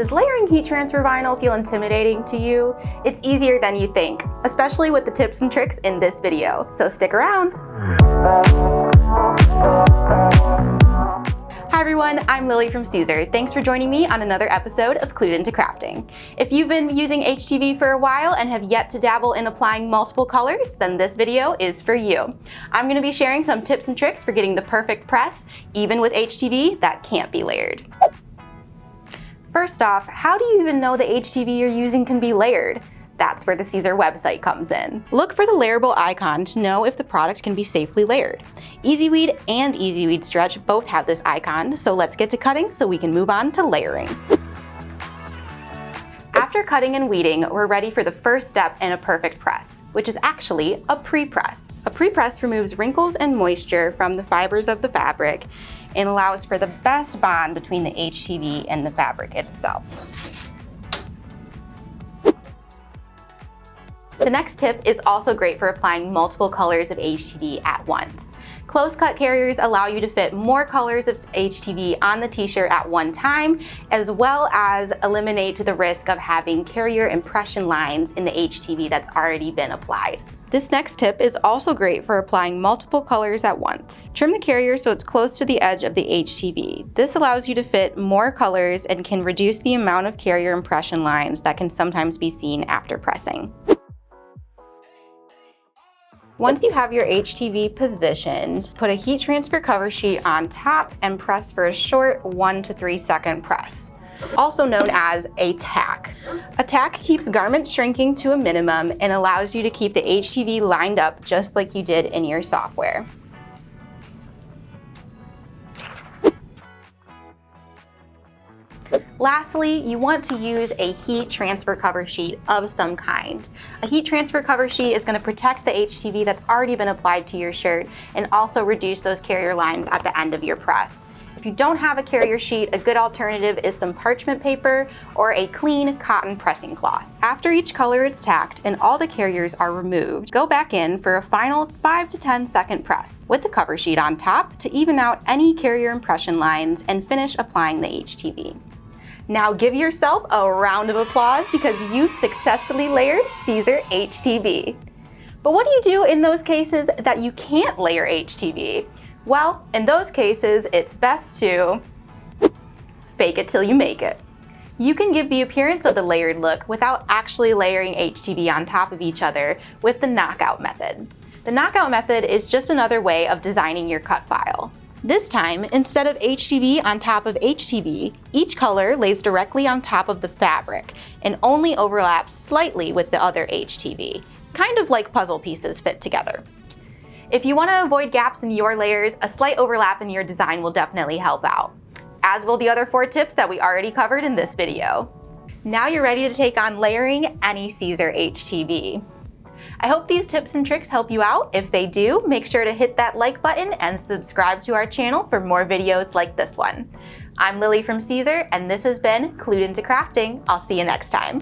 Does layering heat transfer vinyl feel intimidating to you? It's easier than you think, especially with the tips and tricks in this video, so stick around. Hi everyone, I'm Lily from Siser. Thanks for joining me on another episode of Clued Into Crafting. If you've been using HTV for a while and have yet to dabble in applying multiple colors, then this video is for you. I'm going to be sharing some tips and tricks for getting the perfect press, even with HTV that can't be layered. First off, how do you even know the HTV you're using can be layered? That's where the Siser website comes in. Look for the layerable icon to know if the product can be safely layered. EasyWeed and EasyWeed Stretch both have this icon, so let's get to cutting so we can move on to layering. After cutting and weeding, we're ready for the first step in a perfect press, which is actually a pre-press. A pre-press removes wrinkles and moisture from the fibers of the fabric and allows for the best bond between the HTV and the fabric itself. The next tip is also great for applying multiple colors of HTV at once. Close cut carriers allow you to fit more colors of HTV on the t-shirt at one time, as well as eliminate the risk of having carrier impression lines in the HTV that's already been applied. This next tip is also great for applying multiple colors at once. Trim the carrier so it's close to the edge of the HTV. This allows you to fit more colors and can reduce the amount of carrier impression lines that can sometimes be seen after pressing. Once you have your HTV positioned, put a heat transfer cover sheet on top and press for a short 1 to 3 second press, also known as a tack. A tack keeps garments shrinking to a minimum and allows you to keep the HTV lined up just like you did in your software. Lastly, you want to use a heat transfer cover sheet of some kind. A heat transfer cover sheet is going to protect the HTV that's already been applied to your shirt and also reduce those carrier lines at the end of your press. If you don't have a carrier sheet, a good alternative is some parchment paper or a clean cotton pressing cloth. After each color is tacked and all the carriers are removed, go back in for a final 5 to 10 second press with the cover sheet on top to even out any carrier impression lines and finish applying the HTV. Now give yourself a round of applause because you've successfully layered Siser HTV. But what do you do in those cases that you can't layer HTV? Well, in those cases, it's best to fake it till you make it. You can give the appearance of the layered look without actually layering HTV on top of each other with the knockout method. The knockout method is just another way of designing your cut file. This time, instead of HTV on top of HTV, each color lays directly on top of the fabric and only overlaps slightly with the other HTV, kind of like puzzle pieces fit together. If you want to avoid gaps in your layers, a slight overlap in your design will definitely help out, as will the other 4 tips that we already covered in this video. Now you're ready to take on layering any Siser HTV. I hope these tips and tricks help you out. If they do, make sure to hit that like button and subscribe to our channel for more videos like this one. I'm Lily from Siser, and this has been Clued Into Crafting. I'll see you next time.